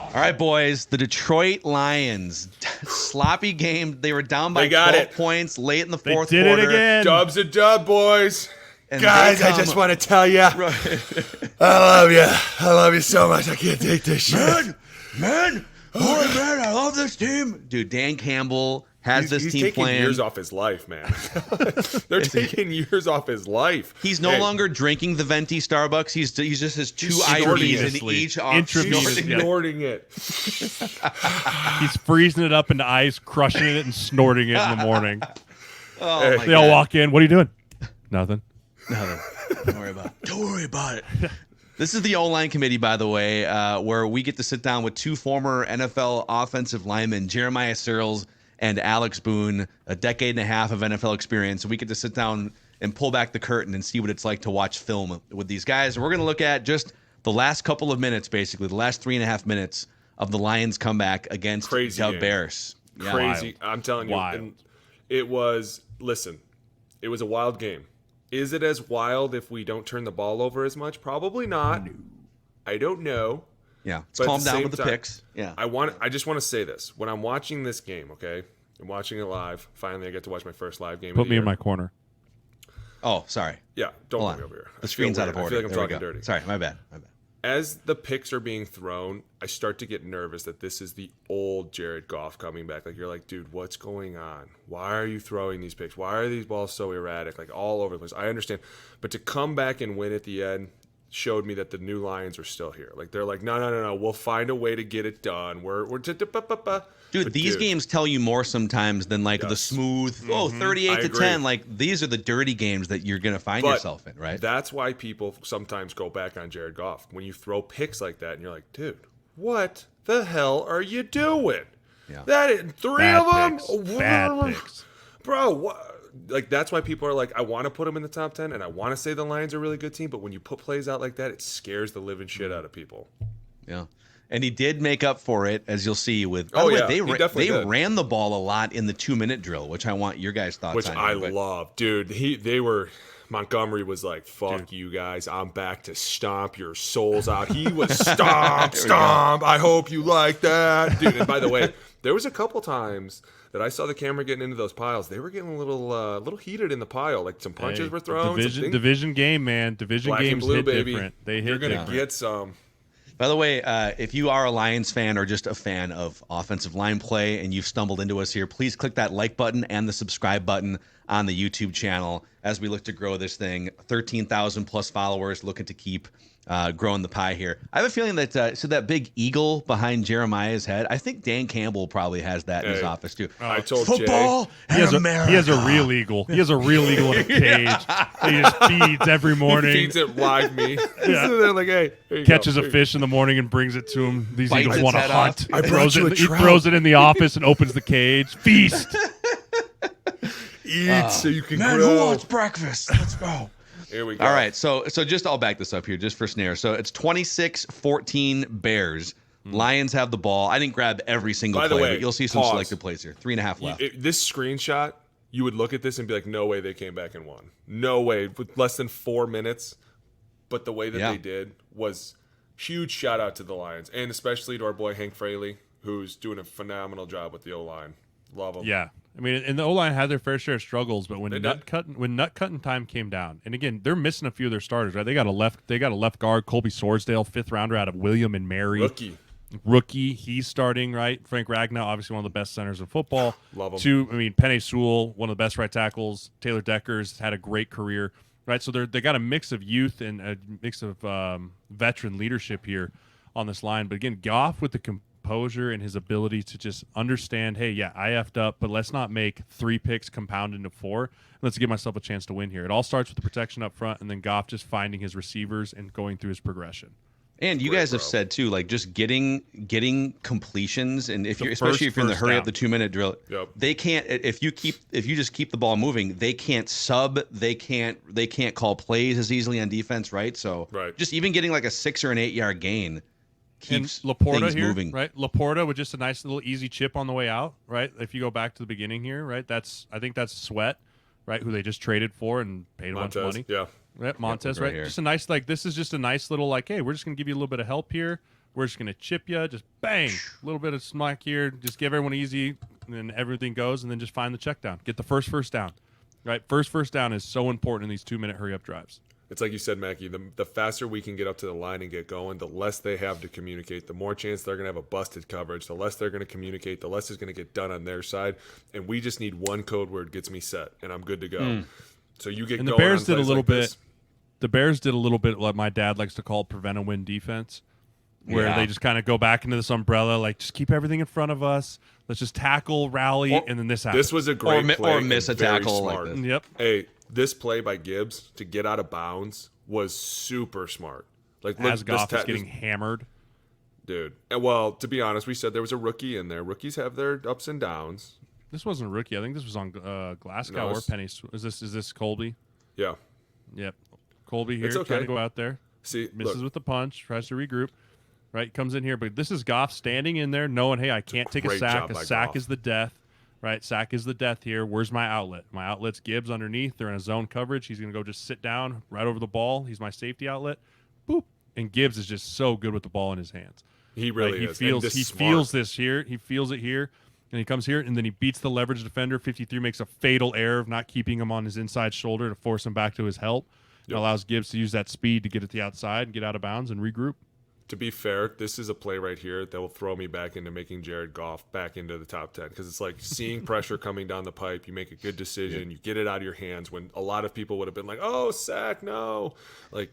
All right, boys. The Detroit Lions. Sloppy game. They were down by 12 points late in the fourth quarter. They did it again. Dub's a dub, boys. And guys, I just want to tell you, I love you. I love you so much. I can't take this shit. Man, I love this team. Dude, Dan Campbell has this team playing. He's taking years off his life, man. They're taking years off his life. He's no longer drinking the venti Starbucks. He's just has two IVs in each arm. Snorting it. He's freezing it up into ice, crushing it, and snorting it in the morning. They all walk in. What are you doing? Nothing. Don't worry about it. Don't worry about it. This is the O-line committee, by the way, where we get to sit down with two former NFL offensive linemen, Jeremiah Sirles and Alex Boone, a decade and a half of NFL experience. We get to sit down and pull back the curtain and see what it's like to watch film with these guys. We're going to look at just the last couple of minutes, basically, the last 3.5 minutes of the Lions comeback against the Bears. Yeah. Crazy. I'm telling you. And it was a wild game. Is it as wild if we don't turn the ball over as much? Probably not. No. I don't know. Yeah, it's calm down with the picks. Yeah, I just want to say this. When I'm watching this game, okay, I'm watching it live. Finally, I get to watch my first live game. Put me in my corner. Oh, sorry. Yeah, don't put me over here. The screen's out of order. I feel like I'm talking dirty. Sorry, my bad. As the picks are being thrown, I start to get nervous that this is the old Jared Goff coming back. Like, you're like, dude, what's going on? Why are you throwing these picks? Why are these balls so erratic? Like, all over the place. I understand. But to come back and win at the end showed me that the new Lions are still here. Like, they're like, no. We'll find a way to get it done. Dude, these games tell you more sometimes than like the smooth, 38-10. Like, these are the dirty games that you're going to find yourself in, right? That's why people sometimes go back on Jared Goff. When you throw picks like that and you're like, dude, what the hell are you doing? Yeah. Three of them? Bad picks. Bro, what? Like, that's why people are like, I want to put them in the top 10 and I want to say the Lions are a really good team, but when you put plays out like that, it scares the living shit out of people. Yeah. And he did make up for it, as you'll see with. They ran the ball a lot in the 2-minute drill, which I want your guys' thoughts on. Which I love, dude. Montgomery was like, "Fuck you guys, I'm back to stomp your souls out." He was stomp. I hope you like that, dude. And by the way, there was a couple times that I saw the camera getting into those piles. They were getting a little heated in the pile. Like, some punches were thrown. Division game, man. Division games hit different. They hit. You're gonna get some. By the way, if you are a Lions fan or just a fan of offensive line play and you've stumbled into us here, please click that like button and the subscribe button on the YouTube channel as we look to grow this thing. 13,000 plus followers, looking to keep growing the pie here. I have a feeling that that big eagle behind Jeremiah's head, I think Dan Campbell probably has that in his office too. I told Football Jay. He has a real eagle. He has a real eagle in a cage. He just feeds every morning. He feeds it live meat. They're like, hey, catches a fish in the morning and brings it to him. These eagles want to hunt. He throws it in the office and opens the cage. Feast. Eat so you can grow. Who wants breakfast? Let's go. Here we go. All right, so just I'll back this up here just for snare. So it's 26-14 Bears. Lions have the ball. I didn't grab every single play, but you'll see some selected plays here. 3.5 left. This screenshot, you would look at this and be like, no way they came back and won. No way. With less than 4 minutes. But the way that they did was huge shout out to the Lions, and especially to our boy Hank Fraley, who's doing a phenomenal job with the O-line. Love him. Yeah. I mean, and the O-line had their fair share of struggles, but when nut cutting time came down, and again, they're missing a few of their starters, right? They got a left guard, Colby Sorsdale, 5th rounder out of William and Mary. Rookie, he's starting, right? Frank Ragnow, obviously one of the best centers in football. Love him. Penei Sewell, one of the best right tackles. Taylor Decker's had a great career, right? So they got a mix of youth and a mix of veteran leadership here on this line. But again, Goff with the composure and his ability to just understand, hey, yeah, I effed up, but let's not make 3 picks compound into 4. Let's give myself a chance to win here. It all starts with the protection up front, and then Goff just finding his receivers and going through his progression. And you guys have said too, like, just getting completions, and especially if you're in the hurry up the 2-minute drill, they can't. If you just keep the ball moving, they can't sub, they can't call plays as easily on defense, right? So just even getting like a 6 or an 8 yard gain keeps things moving. Right? Laporta with just a nice little easy chip on the way out, right? If you go back to the beginning here, right? I think that's Sweat, right? Who they just traded for and paid a bunch of money. Yeah. Right, Montez, right? Here. Just a nice, this is just a nice little, hey, we're just going to give you a little bit of help here, We're just going to chip you, just bang, a little bit of smack here, just give everyone easy, and then everything goes, and then just find the check down. Get the first down. Right? First down is so important in these 2-minute hurry-up drives. It's like you said, Mackey, the faster we can get up to the line and get going, the less they have to communicate, the more chance they're going to have a busted coverage, the less they're going to communicate, the less is going to get done on their side. And we just need one code word gets me set, and I'm good to go. So you get and going. The Bears on did a plays little like bit. this. The Bears did a little bit what my dad likes to call prevent a win defense, where they just kind of go back into this umbrella, like just keep everything in front of us. Let's just tackle, rally, and then this happens. This was a great play or miss a and very tackle like smart. this. Yep. Hey, this play by Gibbs to get out of bounds was super smart. Like As Goff is getting hammered. dude. And well, to be honest, we said there was a rookie in there. Rookies have their ups and downs. This wasn't a rookie. I think this was on Glasgow No, or Penny. Is this Colby? Yeah. Yep. Colby here It's okay. trying to go out there. See, Misses look, with the punch. Tries to regroup. Right. Comes in here. But this is Goff standing in there knowing, hey, I can't take a great sack. job A by sack Goff. is the death. Right. Sack is the death here. Where's my outlet? My outlet's Gibbs underneath. They're in a zone coverage. He's going to go just sit down right over the ball. He's my safety outlet. Boop. And Gibbs is just so good with the ball in his hands. he really Right? is. He feels this here. He feels it here. And he comes here, and then he beats the leverage defender. 53 makes a fatal error of not keeping him on his inside shoulder to force him back to his help. It allows Gibbs to use that speed to get at the outside and get out of bounds and regroup. To be fair, this is a play right here that will throw me back into making Jared Goff back into the top 10 because it's like seeing pressure coming down the pipe. You make a good decision. You get it out of your hands when a lot of people would have been like, oh, sack, no. Like,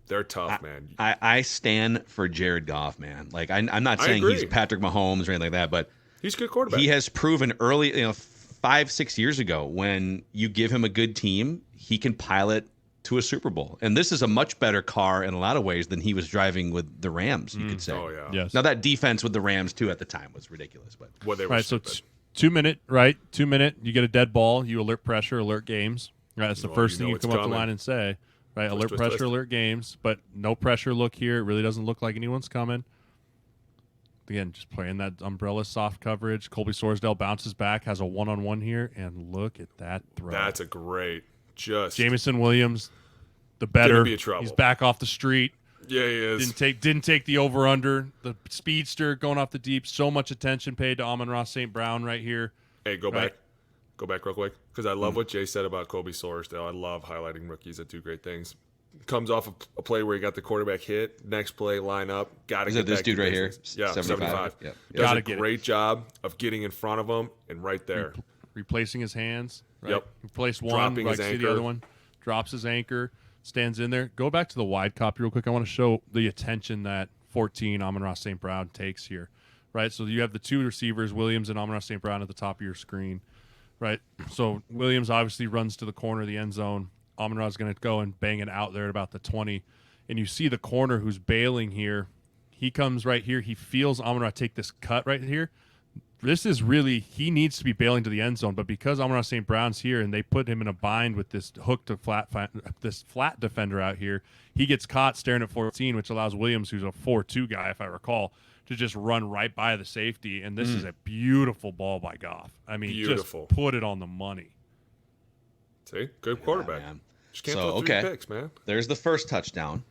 they're tough, man. I stand for Jared Goff, man. Like I'm not saying agree. he's Patrick Mahomes or anything like that, but He's a good quarterback. he has proven early, 5-6 years ago, when you give him a good team, he can pilot to a Super Bowl. And this is a much better car in a lot of ways than he was driving with the Rams, you could say. Oh, yeah. Yes. Now that defense with the Rams too at the time was ridiculous, but Well, they were Right, so stupid. 2 minute, right? 2 minute, you get a dead ball, you alert pressure, alert games. Right, that's the Well, first you thing know you it's come up the coming. line and say. Right, alert twist, pressure, twist. alert games, but no pressure look here. It really doesn't look like anyone's coming. Again, just playing that umbrella soft coverage. Colby Sorsdale bounces back, has a one-on-one here, and look at that throw. That's a great Jamison Williams, the better. Gonna be in trouble. He's back off the street. Yeah, he is. Didn't take the over under. The speedster going off the deep. So much attention paid to Amon-Ra St. Brown right here. Hey, go Right. back. Go back real quick because I love what Jay said about Kobe Sorsdale. I love highlighting rookies that do great things. Comes off a play where he got the quarterback hit. Next play, line up. Got to is get it this back to dude right here? business. Yeah, 75. 75. Yep. Does Gotta a get it. great job of getting in front of him and right there. Replacing his hands. Right? Yep. Replace one. Dropping Right, his see the anchor. other one. Drops his anchor. Stands in there. Go back to the wide copy real quick. I want to show the attention that 14 Amon-Ra St. Brown takes here. Right. So you have the two receivers, Williams and Amon-Ra St. Brown, at the top of your screen. Right. So Williams obviously runs to the corner of the end zone. Amon-Ra is going to go and bang it out there at about the 20. And you see the corner who's bailing here. He comes right here. He feels Amon-Ra take this cut right here. This is really, he needs to be bailing to the end zone, but because Amon-Ra St. Brown's here and they put him in a bind with this hook to this flat defender out here, he gets caught staring at 14, which allows Williams, who's a 4-2 guy, if I recall, to just run right by the safety. And this is a beautiful ball by Goff. I mean, Beautiful. just put it on the money. See? Good quarterback. man. Just can't So, throw three okay. picks, man. there's the first touchdown.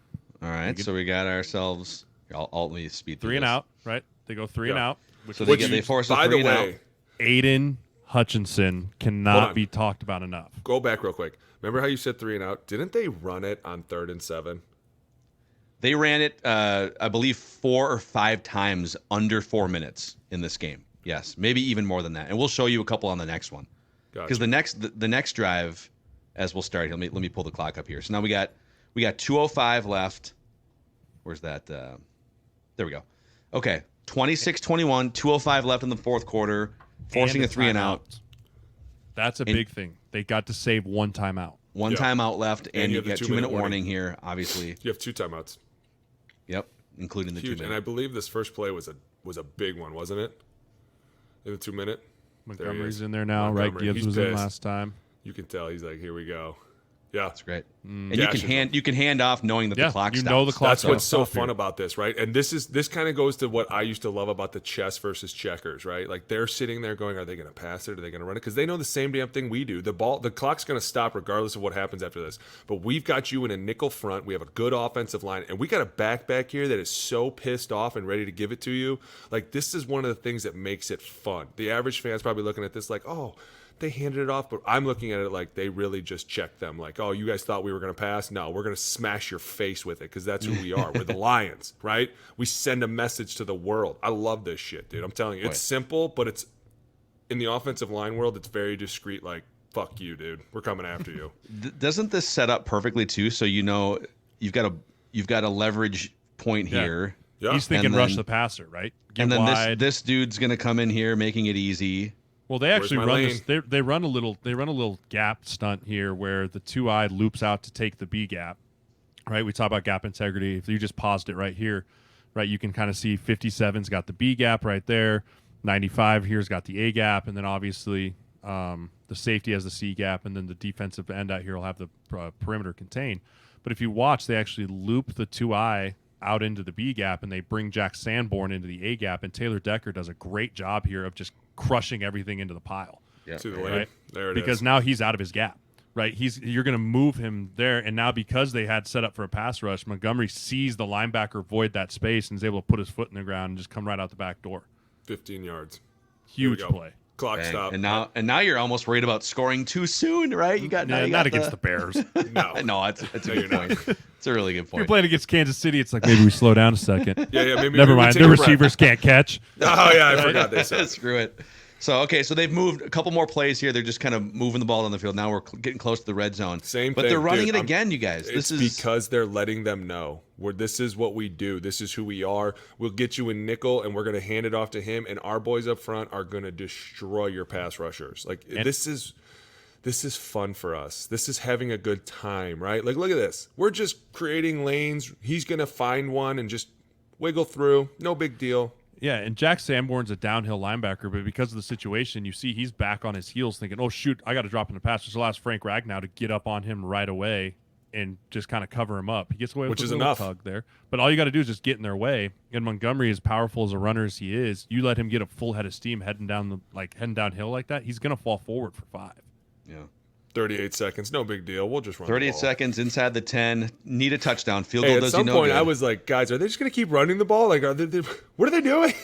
All right, so we got ourselves. I'll let me speed through 3 and this. out, right? They go 3 and Yeah. out. Which So is- they force a by the 3 and out. way, Aiden Hutchinson Hold cannot on. be talked about enough. go back real quick. Remember how you said 3 and out? Didn't they run it on 3rd and 7? They ran it, I believe, 4 or 5 times under 4 minutes in this game. Yes, maybe even more than that. And we'll show you a couple on the next one. Because Gotcha. the next drive, as we'll start here, let me pull the clock up here. So now we got 2:05 left. Where's that? There we go. Okay, 26-21, 2:05 left in the fourth quarter, forcing And a 3 and out. timeout. That's a big thing. They got to save one timeout. One Yeah. timeout left, and you you have the got 2-minute 2-minute warning here, obviously. You have 2 timeouts. Yep, including the Huge. 2 And I minute. believe this first play was a big one, wasn't it? In the 2 minute. Montgomery's is. in there now, right? Montgomery. Gibbs He's was in pissed. last time. You can tell he's like, here we go. Yeah. That's great. And Gashes you can hand off knowing that Yeah, the clock you stops. know the clock That's what's so Stop here. fun about this, right? And this kind of goes to what I used to love about the chess versus checkers, right? Like they're sitting there going, are they going to pass it? Are they going to run it? Because they know the same damn thing we do. The clock's going to stop regardless of what happens after this. But we've got you in a nickel front. We have a good offensive line, and we got a back here that is so pissed off and ready to give it to you. Like this is one of the things that makes it fun. The average fan's probably looking at this like, oh, they handed it off, but I'm looking at it like they really just checked them. Like, oh, you guys thought we were going to pass? No, we're going to smash your face with it because that's who we are. We're the Lions, right? We send a message to the world. I love this shit, dude. I'm telling you, it's simple, but it's in the offensive line world, it's very discreet. Like, fuck you, dude. We're coming after you. Doesn't this set up perfectly too? So you know you've got a leverage point here. Yeah. He's thinking And rush then- the passer, right? Get And then wide. this dude's gonna come in here making it easy. Well, they actually Where's my run lane? this. They run a little gap stunt here where the 2-eye loops out to take the B gap. Right, we talk about gap integrity. If you just paused it right here, right, you can kind of see 57's got the B gap right there. 95 here's got the A gap, and then obviously the safety has the C gap, and then the defensive end out here will have the perimeter contained. But if you watch, they actually loop the 2-eye out into the B gap, and they bring Jack Sanborn into the A gap, and Taylor Decker does a great job here of just crushing everything into the pile. Yeah. To the lane. Right? There it Because is. now he's out of his gap, right? You're going to move him there, and now because they had set up for a pass rush, Montgomery sees the linebacker void that space and is able to put his foot in the ground and just come right out the back door. 15 yards. Huge Here we go. play. Clock Bang. stop. And now you're almost worried about scoring too soon, right? You got Yeah, not against the Bears. If No. No, it's a good you're not. point. It's a really good you're point. playing against Kansas City, it's like maybe we slow down a second. Yeah, maybe Never we mind. take The a breath. receivers can't catch. Oh, yeah, I forgot they said. Screw it. So they've moved a couple more plays here. They're just kind of moving the ball down the field. Now we're getting close to the red zone. Same but thing, they're running dude. it again, you guys. It's This is because they're letting them know this is what we do. This is who we are. We'll get you in nickel, and we're going to hand it off to him. And our boys up front are going to destroy your pass rushers. Like this is fun for us. This is having a good time, right? Like look at this. We're just creating lanes. He's going to find one and just wiggle through. No big deal. Yeah, and Jack Sanborn's a downhill linebacker, but because of the situation, you see he's back on his heels thinking, oh, shoot, I got to drop in the pass. Just allows Frank Ragnow to get up on him right away and just kind of cover him up. He gets away with Which a is little enough. tug there. But all you got to do is just get in their way. And Montgomery, as powerful as a runner as he is, you let him get a full head of steam heading downhill like that, he's going to fall forward for 5. yeah. 38 seconds. No big deal. We'll just run 38 the ball. seconds inside the 10. Need a touchdown. Field Hey, goal at does some you no point, good. I was like, guys, are they just going to keep running the ball? Like, what are they doing?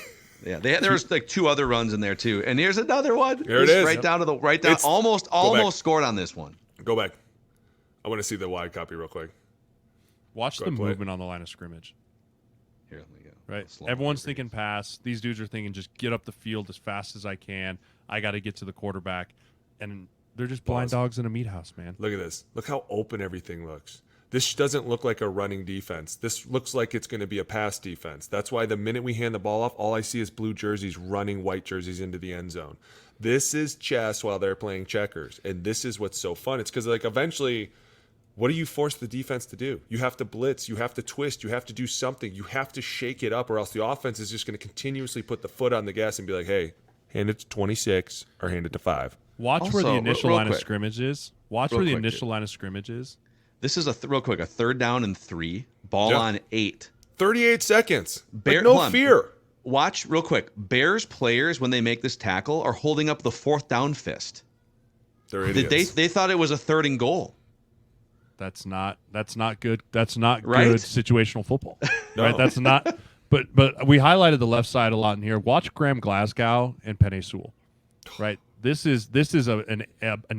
Yeah, there was like 2 other runs in there too. And here's another one. There it Just is. Right down to the right down. It's- Almost back. scored on this one. Go back. I want to see the wide copy real quick. Watch Go the ahead, play it. movement on the line of scrimmage. Here, let me go. Right. Slow Everyone's down. thinking pass. These dudes are thinking just get up the field as fast as I can. I got to get to the quarterback. And they're just blind Pause. dogs in a meat house, man. Look at this. Look how open everything looks. This doesn't look like a running defense. This looks like it's going to be a pass defense. That's why the minute we hand the ball off, all I see is blue jerseys running white jerseys into the end zone. This is chess while they're playing checkers. And this is what's so fun. It's because, like, eventually, what do you force the defense to do? You have to blitz. You have to twist. You have to do something. You have to shake it up, or else the offense is just going to continuously put the foot on the gas and be like, hey, hand it to 26 or hand it to 5. Watch where the Also, initial real line of quick. scrimmage is. Watch Real where the quick, initial line of scrimmage is. This is real quick, a 3rd down and 3. Ball Yeah. on 8. 38 seconds. Bear- Like, no hold on. fear. Watch real quick. Bears players, when they make this tackle, are holding up the 4th down fist. They're idiots. They thought it was a 3rd and goal. That's not good. That's not Right? good situational football. No. Right? That's not. But we highlighted the left side a lot in here. Watch Graham Glasgow and Penei Sewell. Right. This is an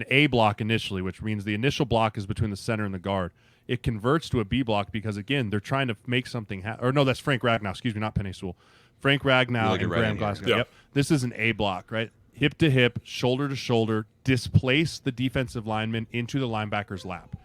A block initially, which means the initial block is between the center and the guard. It converts to a B block because again they're trying to make something happen. Or no, that's Frank Ragnow. Excuse me, not Penei Sewell. Frank Ragnow looking and right Graham in here. Glasgow. Yeah. Yep. This is an A block, right? Hip to hip, shoulder to shoulder, displace the defensive lineman into the linebacker's lap.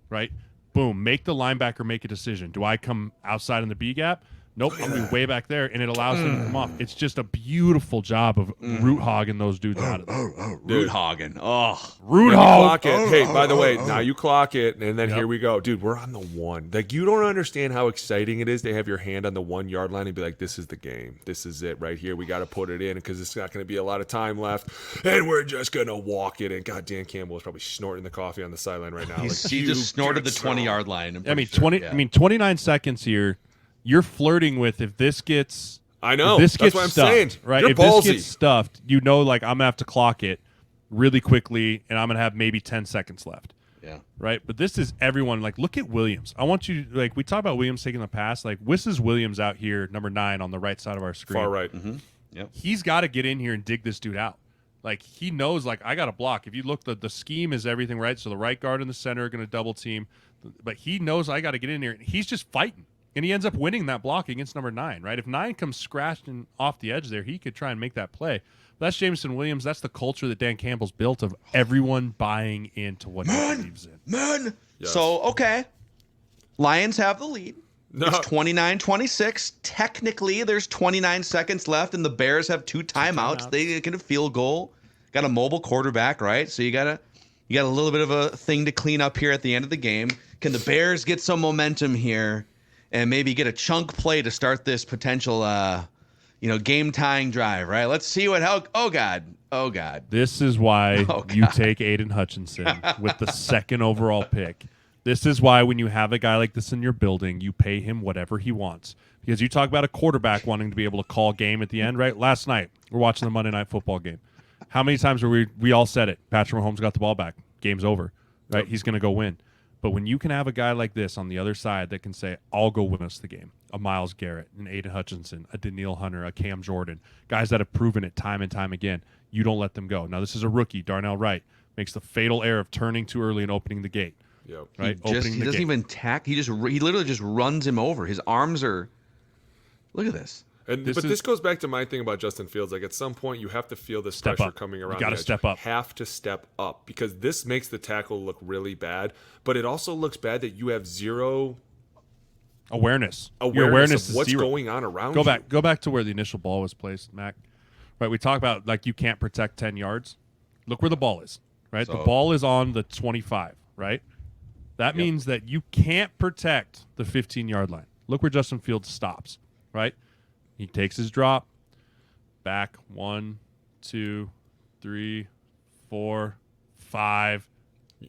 Right? Boom. Make the linebacker make a decision. Do I come outside in the B gap? Nope, I'm going to be way back there, and it allows them to come off. It's just a beautiful job of root hogging those dudes out of there. Root hogging. Oh. Root Clock hog. it. Hey, by the way, now you clock it, and then here we go. Dude, we're on the 1. Like, you don't understand how exciting it is to have your hand on the 1 yard line and be like, this is the game. This is it right here. We got to put it in because it's not going to be a lot of time left, and we're just going to walk it in. God, Dan Campbell is probably snorting the coffee on the sideline right now. He just snorted the 20-yard line. I mean, 29 seconds here. You're flirting with if this gets. I know. If this That's gets what I'm stuffed, saying. right? You're if ballsy. this gets stuffed, like I'm gonna have to clock it really quickly, and I'm gonna have maybe 10 seconds left. Yeah. Right. But this is everyone. Like, look at Williams. I want you we talk about Williams taking the pass. Like, this is Williams out here, number 9 on the right side of our screen. Far right. Mm-hmm. Yep. He's got to get in here and dig this dude out. Like, he knows, like, I got to block. If you look, the scheme is everything right. So the right guard and the center are going to double team, but he knows I got to get in here. He's just fighting. And he ends up winning that block against number 9, right? If 9 comes scratching off the edge there, he could try and make that play. But that's Jameson Williams. That's the culture that Dan Campbell's built of everyone buying into what he believes in. Yes. So, okay. Lions have the lead. No. It's 29-26. Technically, there's 29 seconds left, and the Bears have 2 timeouts. They get a field goal. Got a mobile quarterback, right? So you got a little bit of a thing to clean up here at the end of the game. Can the Bears get some momentum here and maybe get a chunk play to start this potential, game-tying drive, right? Let's see oh, God. This is why you take Aiden Hutchinson with the 2nd overall pick. This is why when you have a guy like this in your building, you pay him whatever he wants. Because you talk about a quarterback wanting to be able to call game at the end, right? Last night, we're watching the Monday Night Football game. How many times were we all said it? Patrick Mahomes got the ball back. Game's over, right? He's going to go win. But when you can have a guy like this on the other side that can say, I'll go win us the game, a Myles Garrett, an Aiden Hutchinson, a Daniil Hunter, a Cam Jordan, guys that have proven it time and time again, you don't let them go. Now, this is a rookie, Darnell Wright, makes the fatal error of turning too early and opening the gate. Yep. Right? He doesn't even tack. He literally just runs him over. His arms are. Look at this. But this goes back to my thing about Justin Fields. Like, at some point, you have to feel this pressure coming around. You got to step up. You have to step up because this makes the tackle look really bad. But it also looks bad that you have zero awareness. Your awareness of what's zero. going on around you. Go back to where the initial ball was placed, Mac. Right, we talk about like you can't protect 10 yards. Look where the ball is. Right, the ball is on the 25. Right, that means that you can't protect the 15-yard line. Look where Justin Fields stops. Right. He takes his drop, back 1, 2, 3, 4, 5,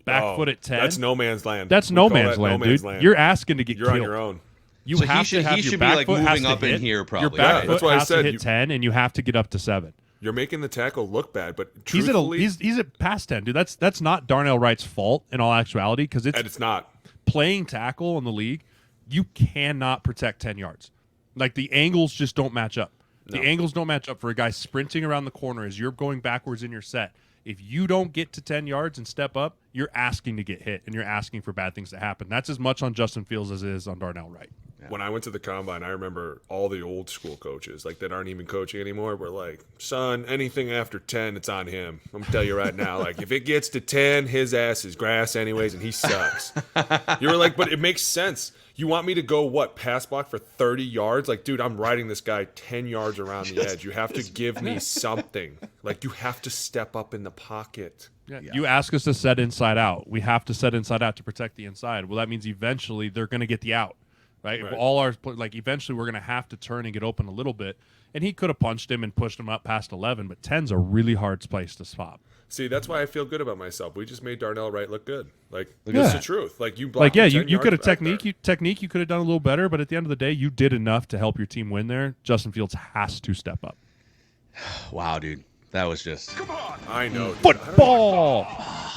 back foot at 10. That's no man's land. That's no man's land, dude. You're asking to get killed. You're on your own. You So have he to have should your be back like foot has moving to up hit. in here, probably. Your back right? foot That's why I has to said hit 10, and you have to get up to 7. You're making the tackle look bad, but He's truthfully, he's at past 10, dude. That's not Darnell Wright's fault in all actuality because it's not. Playing tackle in the league. You cannot protect 10 yards. Like the angles just don't match up. The angles don't match up for a guy sprinting around the corner as you're going backwards in your set. If you don't get to 10 yards and step up, you're asking to get hit, and you're asking for bad things to happen. That's as much on Justin Fields as it is on Darnell Wright. Yeah. When I went to the combine, I remember all the old school coaches, like that aren't even coaching anymore, were like, son, anything after 10, it's on him. I'm going to tell you right now, like, if it gets to 10, his ass is grass anyways, and he sucks. You were like, but it makes sense. You want me to go, pass block for 30 yards? Like, dude, I'm riding this guy 10 yards around the edge. You have to give me something. Like, you have to step up in the pocket. Yeah. You ask us to set inside out. We have to set inside out to protect the inside. Well, that means eventually they're going to get the out, right? Eventually we're going to have to turn and get open a little bit. And he could have punched him and pushed him up past 11, but 10's a really hard place to stop. See, that's why I feel good about myself. We just made Darnell Wright look good. Like, Yeah. that's the truth. Like, you Like, yeah, you 10 could have yards back technique you could have done a little better, but at the end of the day, you did enough to help your team win there. Justin Fields has to step up. Wow, dude. That was just. there. I know. dude. Football!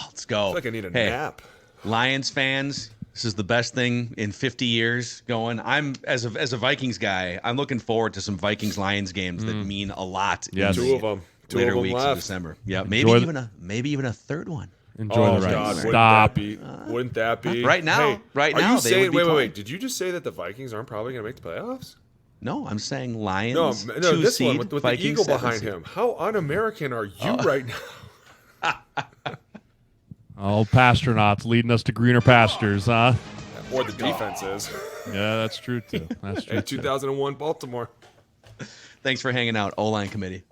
Let's go. I feel like I need a nap. Lions fans, this is the best thing in 50 years going. I'm as a Vikings guy, I'm looking forward to some Vikings Lions games that mean a lot. Yes. in Two of them. later weeks left. in December. Yeah, Enjoy maybe even a third one. Enjoy the ride. God, Stop. Wouldn't that be? Right now, Hey, right are now, you they saying, would be wait. playing. Did you just say that the Vikings aren't probably going to make the playoffs? No, I'm saying Lions. No, 2 this seed, one with the Vikings eagle 7 behind seed. him. How un-American are you right now? Oh, pastronauts leading us to greener pastures, huh? Or the defense is. Yeah, that's true too. That's true. Hey, 2001 Baltimore. Thanks for hanging out, O-line committee.